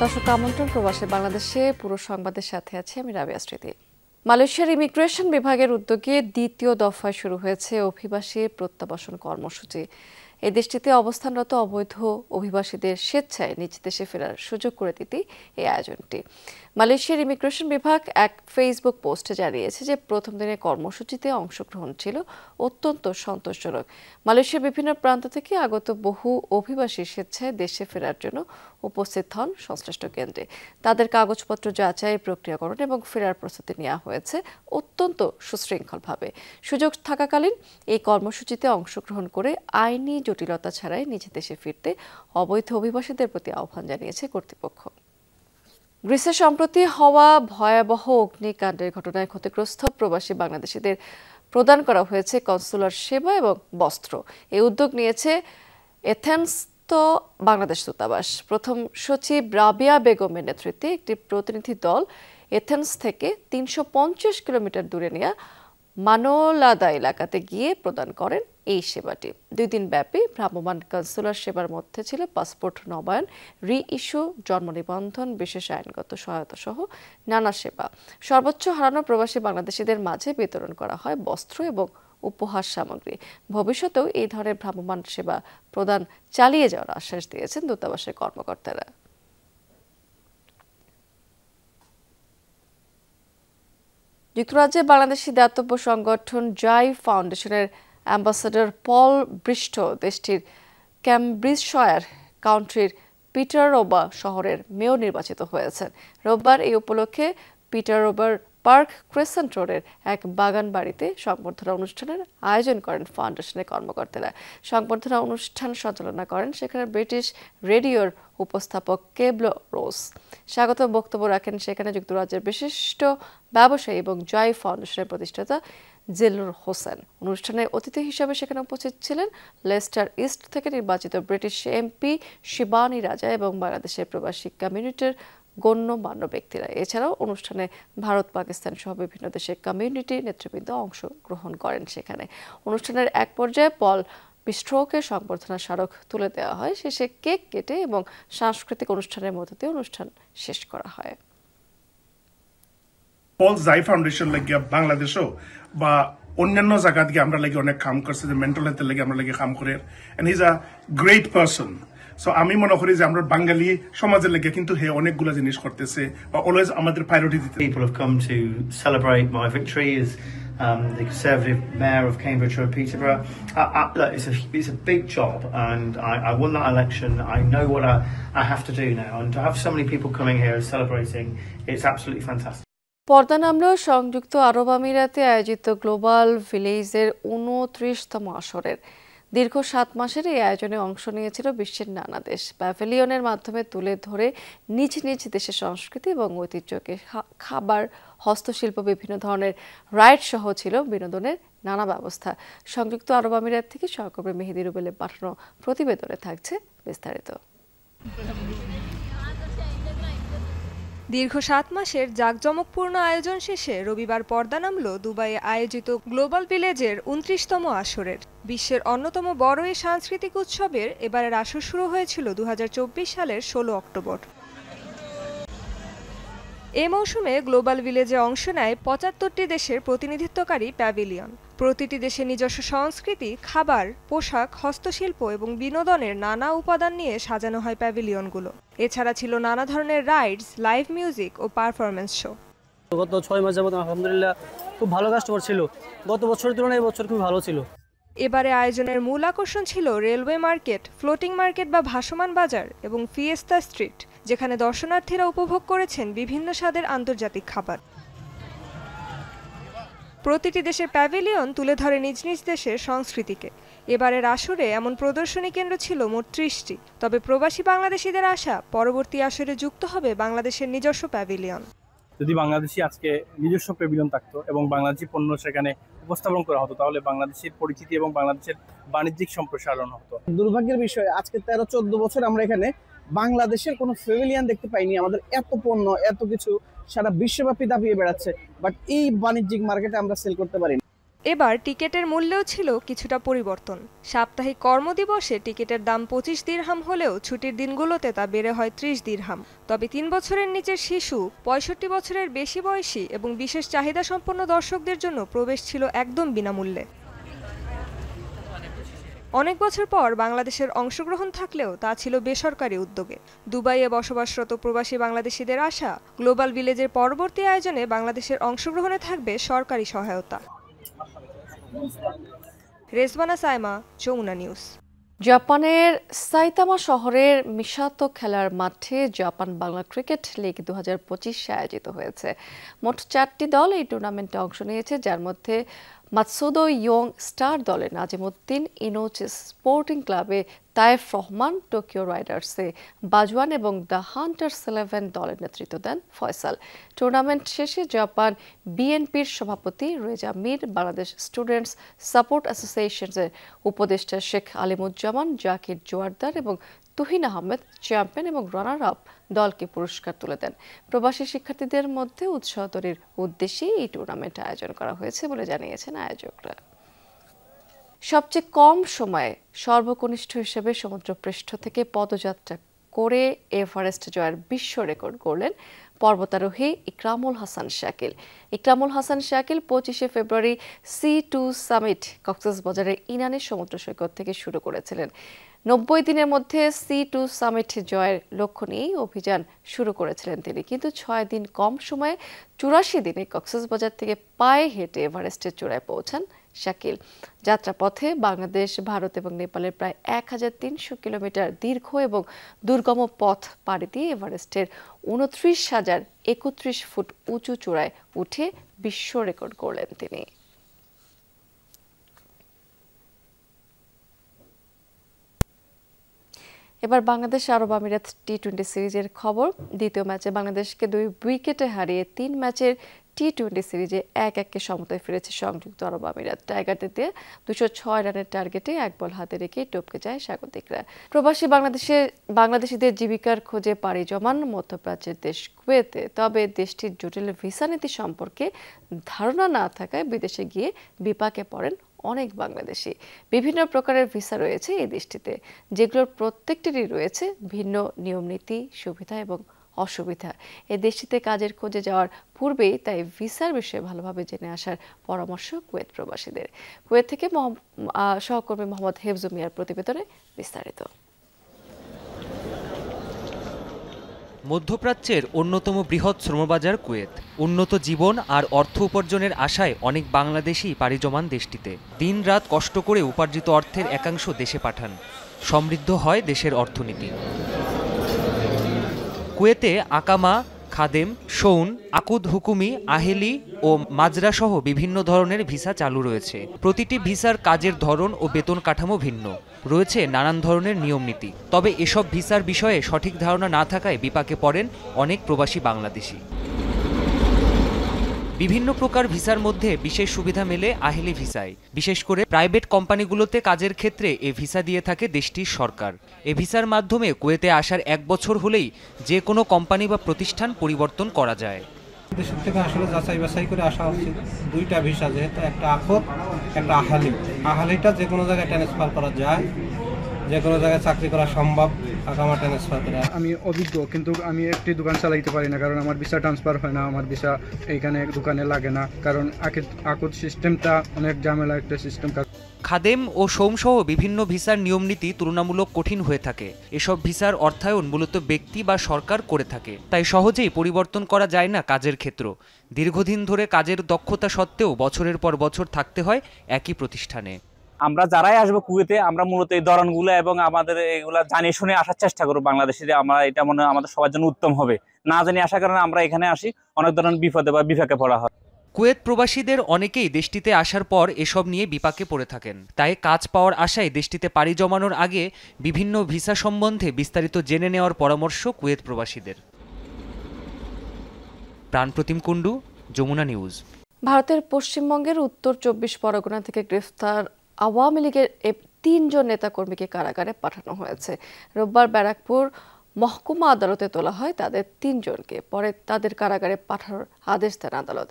দর্শক আমন্ত্রণ প্রবাসী বাংলাদেশে পুরো সংবাদের সাথে আছি আমি রাবিয়া স্মৃতি। মালয়েশিয়ার ইমিগ্রেশন বিভাগের উদ্যোগে দ্বিতীয় দফায় শুরু হয়েছে অভিবাসী প্রত্যাবাসন কর্মসূচি। এই দেশটিতে অবস্থানরত অবৈধ অভিবাসীদের স্বেচ্ছায় নিজ দেশে ফেরার সুযোগ করে দিতে এই আয়োজনটি। মালয়েশিয়ার ইমিগ্রেশন বিভাগ এক ফেসবুক পোস্টে জানিয়েছে যে প্রথম দিনের কর্মসূচিতে অংশগ্রহণ ছিল অত্যন্ত সন্তোষজনক। মালয়েশিয়ার বিভিন্ন প্রান্ত থেকে আগত বহু অভিবাসী স্বেচ্ছায় দেশে ফেরার জন্য উপস্থিত হন সংশ্লিষ্ট কেন্দ্রে। তাদের কাগজপত্র যাচাই, প্রক্রিয়াকরণ এবং ফেরার প্রস্তুতি নেওয়া হয়েছে অত্যন্ত সুশৃঙ্খলভাবে। সুযোগ থাকাকালীন এই কর্মসূচিতে অংশগ্রহণ করে আইনি জটিলতা ছাড়াই নিজ দেশে ফিরতে অবৈধ অভিবাসীদের প্রতি আহ্বান জানিয়েছে কর্তৃপক্ষ। গ্রিসে সম্প্রতি হওয়া ভয়াবহ অগ্নিকাণ্ডের ঘটনায় ক্ষতিগ্রস্ত প্রবাসী বাংলাদেশিদের প্রদান করা হয়েছে কনসুলার সেবা এবং বস্ত্র। এই উদ্যোগ নিয়েছে এথেন্স বাংলাদেশ দূতাবাস। প্রথম সচিব রাবিয়া বেগমের নেতৃত্বে একটি প্রতিনিধি দল এথেন্স থেকে ৩৫০ কিলোমিটার দূরে নেওয়া মানোলাদা এলাকাতে গিয়ে প্রদান করেন এই সেবাটি। 2 দিন ব্যাপী ভ্রাম্যমাণ কনসুলার সেবার মধ্যে ছিল পাসপোর্ট নবায়ন, রি-ইস্যু, জন্ম নিবন্ধন, বিশেষ আইনগত সহায়তা সহ নানা সেবা। সর্বোচ্চ হারানো প্রবাসী বাংলাদেশিদের মাঝে বিতরণ করা হয় বস্ত্র এবং উপহার সামগ্রী। ভবিষ্যতেও এই ধরনের ভ্রাম্যমাণ সেবা প্রদান চালিয়ে যাওয়ার আশ্বাস দিয়েছেন দূতাবাসের কর্মকর্তারা। যুক্তরাজ্যে বাংলাদেশি দাতব্য সংগঠন জাই ফাউন্ডেশনের অ্যাম্বাসেডর পল ব্রিস্টো দেশটির ক্যামব্রিজশায়ার কাউন্টির পিটারোবা শহরের মেয়র নির্বাচিত হয়েছেন। রোববার এই উপলক্ষে পিটারোবার পার্ক ক্রেসেন্ট রোডের এক বাগান বাড়িতে সংবর্ধনা অনুষ্ঠানের আয়োজন করেন ফাউন্ডেশনের কর্মকর্তারা। সংবর্ধনা অনুষ্ঠান সঞ্চালনা করেন সেখানে ব্রিটিশ রেডিওর উপস্থাপক কেবলো রোজ। স্বাগত বক্তব্য রাখেন সেখানে যুক্তরাজ্যের বিশিষ্ট ব্যবসায়ী এবং জয় ফাউন্ডেশনের প্রতিষ্ঠাতা জিল্লুর হোসেন। অনুষ্ঠানে অতিথি হিসেবে সেখানে উপস্থিত ছিলেন লেস্টার ইস্ট থেকে নির্বাচিত ব্রিটিশ এমপি শিবানী রাজা এবং বাংলাদেশের প্রবাসী কমিউনিটির গণ্যমান্য ব্যক্তিরা। এছাড়াও অনুষ্ঠানে ভারত, পাকিস্তান সহ বিভিন্ন দেশের কমিউনিটি নেতৃবৃন্দ অংশগ্রহণ করেন। সেখানে অনুষ্ঠানের এক পর্যায়ে পল ব্রিস্টোকে সংবর্ধনা স্মারক তুলে দেওয়া হয়। শেষে কেক কেটে এবং সাংস্কৃতিক অনুষ্ঠানের মধ্য দিয়ে অনুষ্ঠান শেষ করা হয়। পল জাই ফাউন্ডেশন লাগিয়া বাংলাদেশও বা অন্যান্য জায়গা থেকে আমরা লাগে অনেক কাম করছে, যে মেন্টাল হেলথের লাগে আমরা লাগে কাম করে, and he is a great person. So আমি মনে করি যে আমরা বাঙালি সমাজের লাগে কিন্তু হে অনেকগুলো জিনিস করতেছে বা অলওয়েজ আমাদের প্রায়োরিটি দিতে। People have come to celebrate my victory as the Conservative Mayor of Cambridge or Peterborough. Look, it's a big job, and I won that election. I know what I have to do now, and to have so many people coming here and celebrating, it's absolutely fantastic. পর্দা নামলো সংযুক্ত আরব আমিরাতে আয়োজিত global ভিলেজের 29তম আসরের। দীর্ঘ 7 মাসের এই আয়োজনে অংশ নিয়েছিল বিশ্বের নানা দেশ। প্যাভিলিয়নের মাধ্যমে তুলে ধরে নিজ নিজ দেশের সংস্কৃতি এবং ঐতিহ্যকে খাবার, হস্তশিল্প, বিভিন্ন ধরনের রাইড সহ ছিল বিনোদনের নানা ব্যবস্থা। সংযুক্ত আরব আমিরাত থেকে সহকর্মী মেহেদি রুবেলের পাঠানো প্রতিবেদনে থাকছে বিস্তারিত। দীর্ঘ 7 মাসের জাঁকজমকপূর্ণ আয়োজন শেষে রবিবার পর্দা নামল দুবাইয়ে আয়োজিত গ্লোবাল ভিলেজের 29তম আসরের। বিশ্বের অন্যতম বড় এই সাংস্কৃতিক উৎসবের এবারের আসর শুরু হয়েছিল 2024 সালের 16 অক্টোবর। এ মৌসুমে গ্লোবাল ভিলেজে অংশ নেয় 75টি দেশের প্রতিনিধিত্বকারী প্যাভিলিয়ন। প্রতিটি দেশের নিজস্ব সংস্কৃতি, খাবার, পোশাক, হস্তশিল্প এবং বিনোদনের নানা উপাদান নিয়ে সাজানো হয় প্যাভিলিয়নগুলো। এছাড়া ছিল নানা ধরনের রাইডস, লাইভ মিউজিক ও পারফরমেন্স শো। গত 6 মাস যাবত আলহামদুলিল্লাহ খুব ভালো কাস্টমার ছিল। গত বছরের তুলনায় এবছর খুব ভালো ছিল। এবারে আয়োজনের মূল আকর্ষণ ছিল রেলওয়ে মার্কেট, ফ্লোটিং মার্কেট বা ভাসমান বাজার এবং ফিয়েস্তা স্ট্রিট, যেখানে দর্শনার্থীরা উপভোগ করেছেন বিভিন্ন স্বাদের আন্তর্জাতিক খাবার। প্রতিটি দেশের প্যাভিলিয়ন তুলে ধরে নিজ নিজ দেশের সংস্কৃতিকে। এবারের আসরে এমন প্রদর্শনী কেন্দ্র ছিল মোট 30টি। তবে প্রবাসী বাংলাদেশিদের আশা পরবর্তী আসরে যুক্ত হবে বাংলাদেশের নিজস্ব প্যাভিলিয়ন। যদি বাংলাদেশি আজকে নিজস্ব প্যাভিলিয়ন থাকতো এবং বাংলাদেশি পণ্য সেখানে উপস্থাপন করা হতো, তাহলে বাংলাদেশের পরিচিতি এবং বাংলাদেশের বাণিজ্যিক সম্প্রসারণ হতো। দুর্ভাগ্যের বিষয় আজকে 13-14 বছর আমরা এখানে বাংলাদেশের কোনো প্যাভিলিয়ন দেখতে পাইনি। আমাদের এত পণ্য, এত কিছু সারা বিশ্বব্যাপী দাপিয়ে বেড়াচ্ছে, বাট এই বাণিজ্যিক মার্কেটে আমরা সেল করতে পারিনি। এবার টিকিটের মূল্যেও ছিল কিছুটা পরিবর্তন। সাপ্তাহিক কর্মদিবসে টিকিটের দাম 25 দিরহাম হলেও ছুটির দিনগুলোতে তা বেড়ে হয় 30 দিরহাম। তবে 3 বছরের নিচের শিশু, 65 বছরের বেশি বয়সী এবং বিশেষ চাহিদা সম্পন্ন দর্শকদের জন্য প্রবেশ ছিল একদম বিনামূল্যে। অনেক বছর পর বাংলাদেশের অংশগ্রহণ থাকলেও তা ছিল বেসরকারি উদ্যোগে। দুবাইয়ে বসবাসরত প্রবাসী বাংলাদেশিদের আশা, গ্লোবাল ভিলেজের পরবর্তী আয়োজনে বাংলাদেশের অংশগ্রহণে থাকবে সরকারি সহায়তা। রেজওয়ানা সাইমা, যমুনা নিউজ। জাপানের সাইতামা শহরের মিসাতো খেলার মাঠে জাপান বাংলা ক্রিকেট লিগ 2025 আয়োজিত হয়েছে। মোট 4টি দল এই টুর্নামেন্টে অংশ নিয়েছে, যার মধ্যে মাতসুদো ইয়ং স্টার দলে নাজিমুদ্দিন, ইনোচিস স্পোর্টিং ক্লাবে তায়েফ রহমান, টোকিও রাইডার্সে বাজওয়ান এবং দ্য হান্টার্স 11 দলের নেতৃত্ব দেন ফয়সাল। টুর্নামেন্ট শেষে জাপান বিএনপির সভাপতি রেজা মীর, বাংলাদেশ স্টুডেন্টস সাপোর্ট অ্যাসোসিয়েশনের উপদেষ্টা শেখ আলিমুজ্জামান, জাকির জোয়ারদার এবং তুহিন আহমেদ চ্যাম্পিয়ন এবং রানার আপ দলকে পুরস্কার তুলে দেন। প্রবাসী শিক্ষার্থীদের মধ্যে উৎসাহ তৈরির উদ্দেশ্যে এই টুর্নামেন্ট আয়োজন করা হয়েছে বলে জানিয়েছেন আয়োজকরা। সবচেয়ে কম সময়ে সর্বকনিষ্ঠ হিসেবে সমুদ্রপৃষ্ঠ থেকে পদযাত্রা করে এভারেস্ট জয়ের বিশ্ব রেকর্ড গড়লেন পর্বতারোহী ইকরামুল হাসান শাকিল। ইকরামুল হাসান শাকিল 25 ফেব্রুয়ারি C2 সামিট কক্সবাজারের ইনানি সমুদ্র সৈকত থেকে শুরু করেছিলেন। 90 দিনের মধ্যে C2 সামিট জয়ের লক্ষ্য নিয়েই অভিযান শুরু করেছিলেন তিনি, কিন্তু 6 দিন কম সময়ে 84 দিনে কক্সবাজার থেকে পায়ে হেঁটে এভারেস্টের চূড়ায় পৌঁছান শাকিল। যাত্রাপথে বাংলাদেশ, ভারত এবং নেপালের প্রায় 1300 কিলোমিটার দীর্ঘ এবং দুর্গম পথ পাড়ি দিয়ে এভারেস্টের 29,031 ফুট উঁচু চূড়ায় উঠে বিশ্ব রেকর্ড গড়লেন তিনি। এবার বাংলাদেশ আরব আমিরাত টি-20 সিরিজের খবর। দ্বিতীয় ম্যাচে বাংলাদেশকে 2 উইকেটে হারিয়ে 3 ম্যাচের টি-20 সিরিজে 1-1 সমতায় ফিরেছে সংযুক্ত আরব আমিরাত। টাইগারদের দিয়ে 206 রানের টার্গেটে 1 বল হাতে রেখে টপকে যায় স্বাগতিকরা। প্রবাসী বাংলাদেশিদের জীবিকার খোঁজে পাড়ি জমান মধ্যপ্রাচ্যের দেশ কুয়েতে। তবে দেশটির জটিল ভিসা নীতি সম্পর্কে ধারণা না থাকায় বিদেশে গিয়ে বিপাকে পড়েন অনেক বাংলাদেশি। বিভিন্ন প্রকারের ভিসা রয়েছে এই দেশটিতে, যেগুলোর প্রত্যেকটিরই রয়েছে ভিন্ন নিয়মনীতি, সুবিধা এবং অসুবিধা। এই দেশটিতে কাজের খোঁজে যাওয়ার পূর্বেই তাই ভিসার বিষয়ে ভালোভাবে জেনে আসার পরামর্শ কুয়েত প্রবাসীদের। কুয়েত থেকে সহকর্মী মোহাম্মদ হেফজু মিয়ার প্রতিবেদনে বিস্তারিত। মধ্যপ্রাচ্যের অন্যতম বৃহৎ শ্রমবাজার কুয়েত। উন্নত জীবন আর অর্থ উপার্জনের আশায় অনেক বাংলাদেশী পাড়ি জমান দেশটিতে। দিনরাত কষ্ট করে উপার্জিত অর্থের একাংশ দেশে পাঠান। সমৃদ্ধ হয় দেশের অর্থনীতি। কুয়েতে আকামা, খাদেম, শৌন, আকুদ হুকুমি, আহেলি ও মাজরা সহ বিভিন্ন ধরনের ভিসা চালু রয়েছে। প্রতিটি ভিসার কাজের ধরন ও বেতন কাঠামো ভিন্ন। রয়েছে নানান ধরনের নিয়মনীতি। তবে এসব ভিসার বিষয়ে সঠিক ধারণা না থাকায় বিপাকে পড়েন অনেক প্রবাসী বাংলাদেশি। বিভিন্ন প্রকার ভিসার মধ্যে বিশেষ সুবিধা মেলে আহেলি ভিসায়। বিশেষ করে প্রাইভেট কোম্পানিগুলোতে কাজের ক্ষেত্রে এ ভিসা দিয়ে থাকে দেশটির সরকার। এ ভিসার মাধ্যমে কুয়েতে আসার 1 বছর হলেই যে কোনো কোম্পানি বা প্রতিষ্ঠান পরিবর্তন করা যায়। দেশের থেকে আসলে যাচাই বাছাই করে আসা উচিত। 2টা ভিসা, যেহেতু একটা আকদ, একটা আহালি। আহালিটা যে কোনো জায়গায় ট্রান্সফার করা যায়, যে কোনো জায়গায় চাকরি করা সম্ভব। আকামা ট্রান্সফার করা। আমি অভিজ্ঞ, কিন্তু আমি একটি দোকান চালাইতে পারি না, কারণ আমার ভিসা ট্রান্সফার হয় না। আমার ভিসা এইখানে দোকানে লাগে না, কারণ আকদ সিস্টেমটা অনেক ঝামেলা একটা সিস্টেম। খাদেম ও সোমসহ বিভিন্ন ভিসার নিয়মনীতি তুলনামূলক কঠিন হয়ে থাকে। এসব ভিসার অর্থায়ন মূলত ব্যক্তি বা সরকার করে থাকে, তাই সহজেই পরিবর্তন করা যায় না কাজের ক্ষেত্র। দীর্ঘদিন ধরে কাজের দক্ষতা সত্ত্বেও বছরের পর বছর থাকতে হয় একই প্রতিষ্ঠানে। আমরা যারাই আসবো কুয়েতে, আমরা মূলত এই ধরনগুলো এবং আমাদের এগুলা জানিয়ে শুনে আসার চেষ্টা করবো বাংলাদেশে। আমরা এটা মনে হয় আমাদের সবার জন্য উত্তম হবে। না জানি আসার কারণে আমরা এখানে আসি, অনেক ধরনের বিপদে বা বিপাকে পড়া হয়। কুয়েত প্রবাসীদের অনেকেই দেশটিতে আসার পর এসব নিয়ে বিপাকে পড়ে থাকেন। তাই কাজ পাওয়ার আশায় দেশটিতে পাড়ি জমানোর আগে বিভিন্ন ভিসা সম্বন্ধে বিস্তারিত জেনে নেওয়ার পরামর্শ কুয়েত প্রবাসীদের। প্রাণপ্রতিম কুণ্ডু, যমুনা নিউজ। ভারতের পশ্চিমবঙ্গের উত্তর 24 পরগনা থেকে গ্রেফতার আওয়ামী লীগের 3 জন নেতাকর্মীকে কারাগারে পাঠানো হয়েছে। রোববার ব্যারাকপুর মহকুমা আদালতে তোলা হয় তাদের 3 জনকে। পরে তাদের কারাগারে পাঠানোর আদেশ দেন আদালত।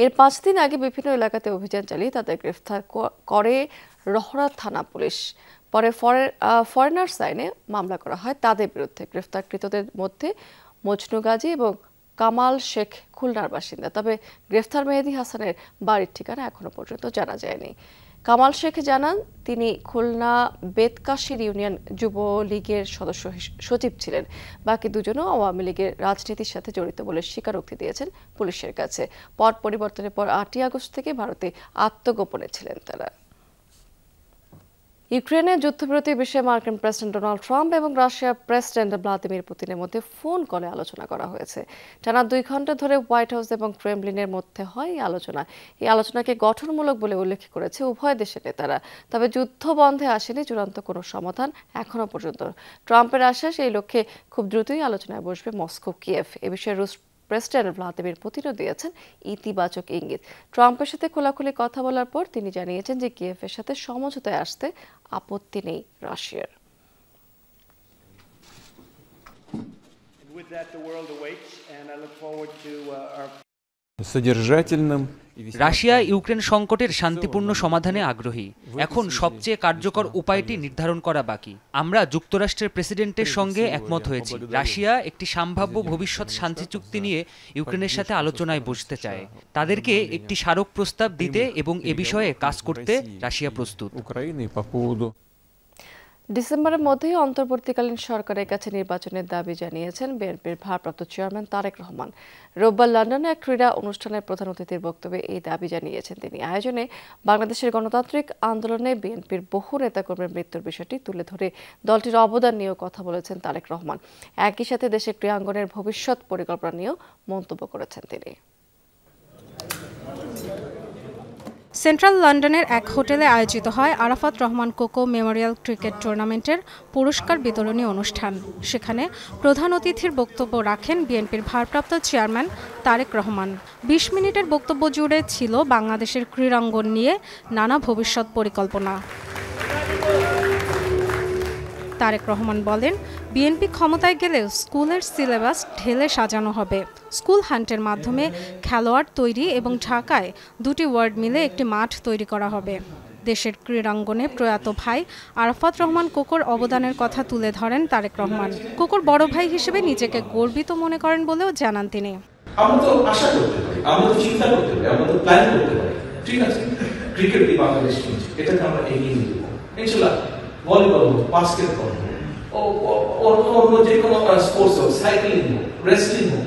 এর 5 দিন আগে বিভিন্ন এলাকাতে অভিযান চালিয়ে তাদের গ্রেফতার করে রহরা থানা পুলিশ। পরে ফরেনার্স আইনে মামলা করা হয় তাদের বিরুদ্ধে। গ্রেফতারকৃতদের মধ্যে মজনু গাজী এবং কামাল শেখ খুলনার বাসিন্দা। তবে গ্রেফতার মেহেদী হাসানের বাড়ির ঠিকানা এখনো পর্যন্ত জানা যায়নি। কামাল শেখ জানান তিনি খুলনা বেতকাশির ইউনিয়ন যুবলীগের সচিব ছিলেন। বাকি দুজনও আওয়ামী লীগের রাজনীতির সাথে জড়িত বলে স্বীকারোক্তি দিয়েছেন পুলিশের কাছে। পট পরিবর্তনের পর 8ই আগস্ট থেকে ভারতে আত্মগোপনে ছিলেন তারা। ইউক্রেনের যুদ্ধবিরতির বিষয়ে মার্কিন প্রেসিডেন্ট ডোনাল্ড ট্রাম্প এবং রাশিয়ার প্রেসিডেন্ট ভ্লাদিমির পুতিনের মধ্যে ফোন কলে আলোচনা করা হয়েছে। টানা 2 ঘন্টা ধরে হোয়াইট হাউস এবং ক্রেমলিনের মধ্যে হয় এই আলোচনা। এই আলোচনাকে গঠনমূলক বলে উল্লেখ করেছে উভয় দেশের নেতারা। তবে যুদ্ধ বন্ধে আসেনি চূড়ান্ত কোনো সমাধান এখনো পর্যন্ত। ট্রাম্পের আশ্বাস এই লক্ষ্যে খুব দ্রুতই আলোচনায় বসবে মস্কো কিয়েভ। এ বিষয়ে রুশ প্রেসিডেন্ট ভ্লাদিমির পুতিনও দিয়েছেন ইতিবাচক ইঙ্গিত। ট্রাম্পের সাথে খোলাখুলি কথা বলার পর তিনি জানিয়েছেন যে কিয়েভের সাথে সমঝোতায় আসতে আপত্তি নেই রাশিয়ার। রাশিয়া ইউক্রেন সংকটের শান্তিপূর্ণ সমাধানে আগ্রহী। এখন সবচেয়ে কার্যকর উপায়টি নির্ধারণ করা বাকি। আমরা যুক্তরাষ্ট্রের প্রেসিডেন্টের সঙ্গে একমত হয়েছি। রাশিয়া একটি সম্ভাব্য ভবিষ্যৎ শান্তি চুক্তি নিয়ে ইউক্রেনের সাথে আলোচনায় বসতে চায়। তাদেরকে একটি স্মারক প্রস্তাব দিতে এবং এ বিষয়ে কাজ করতে রাশিয়া প্রস্তুত। ডিসেম্বরের মধ্যেই অন্তর্বর্তীকালীন সরকারের কাছে নির্বাচনের দাবি জানিয়েছেন বিএনপির ভারপ্রাপ্ত চেয়ারম্যান তারেক রহমান। রোববার লন্ডনে এক ক্রীড়া অনুষ্ঠানের প্রধান অতিথির বক্তব্যে এই দাবি জানিয়েছেন তিনি। আয়োজনে বাংলাদেশের গণতান্ত্রিক আন্দোলনে বিএনপির বহু নেতাকর্মীর মৃত্যুর বিষয়টি তুলে ধরে দলটির অবদান নিয়েও কথা বলেছেন তারেক রহমান। একই সাথে দেশের ক্রীড়াঙ্গনের ভবিষ্যৎ পরিকল্পনা নিয়েও মন্তব্য করেছেন তিনি। সেন্ট্রাল লন্ডনের এক হোটেলে আয়োজিত হয় Arafat Rahman cocoa Memorial cricket টুর্নামেন্টের পুরস্কার বিতরণী অনুষ্ঠান। সেখানে প্রধান অতিথির বক্তব্য রাখেন বিএনপির ভারপ্রাপ্ত চেয়ারম্যান তারেক রহমান। 20 মিনিটের বক্তব্য জুড়ে ছিল বাংলাদেশের ক্রীড়াঙ্গন নিয়ে নানা ভবিষ্যৎ পরিকল্পনা। তারেক রহমান বলেন, বিএনপি ক্ষমতায় গেলে স্কুলের সিলেবাস ঢেলে সাজানো হবে। স্কুল হান্টের মাধ্যমে খেলোয়াড় তৈরি এবং ঢাকায় 2টি ওয়ার্ড মিলে একটি মাঠ তৈরি করা হবে। দেশের ক্রীড়াঙ্গনে প্রয়াত ভাই আরাফাত রহমান কোকোর অবদানের কথা তুলে ধরেন তারেক রহমান। কোকোর বড় ভাই হিসেবে নিজেকে গর্বিত মনে করেন বলেও জানান তিনি। আমরা তো আশা করতে পারি, আমরা তো চিন্তা করতে পারি, আমরা তো প্ল্যান করতে পারি, ঠিক আছে, ক্রিকেট কি বাংলাদেশ টিম এটাকে আমরা এগিয়ে নিয়ে যাবো ইনশাআল্লাহ। ভলিবল হোক, বাস্কেটবল হোক, অন্য যে কোনো স্পোর্টস হোক, সাইক্লিং হোক, রেসলিং হোক,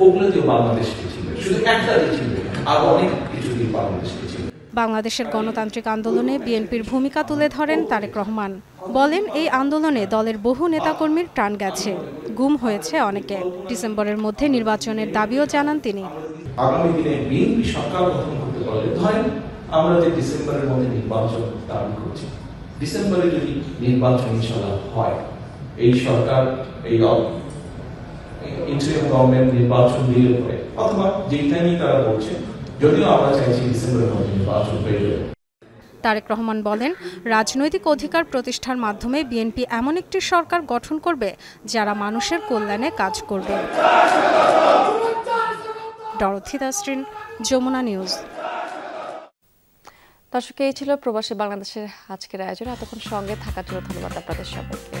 ওগুলোতেও বাংলাদেশকে চিনবে। শুধু একটা চিনবে, আরো অনেক কিছু দিয়ে বাংলাদেশকে চিনবে। বাংলাদেশের গণতান্ত্রিক আন্দোলনে বিএনপির ভূমিকা তুলে ধরেন তারেক রহমান। বলেন, এই আন্দোলনে দলের বহু নেতাকর্মীর প্রাণ গেছে, গুম হয়েছে অনেকে। ডিসেম্বরের মধ্যে নির্বাচনের দাবিও জানান তিনি। আগামী দিনে বিএনপি সরকার গঠন করতে পারলে, ধরেন আমরা যে ডিসেম্বরের মধ্যে নির্বাচন দাবি করছি, ডিসেম্বরে যদি নির্বাচন ইনশাআল্লাহ হয়, এই সরকার এই ইন্টারিম গভর্নমেন্ট নির্বাচন দিলে পরে, অথবা যেই টাইমে তারা বলছে, যদিও আমরা চাইছি ডিসেম্বরের মধ্যে নির্বাচন হয়ে যাবে। তারেক রহমান বলেন, রাজনৈতিক অধিকার প্রতিষ্ঠার মাধ্যমে বিএনপি এমন একটি সরকার গঠন করবে যারা মানুষের কল্যাণে কাজ করবে। ডরথি দাসরিন, যমুনা নিউজ। দর্শক, এই ছিল প্রবাসী বাংলাদেশের আজকের আয়োজন। এতক্ষণ সঙ্গে থাকার জন্য ধন্যবাদ আপনাদের সবাইকে।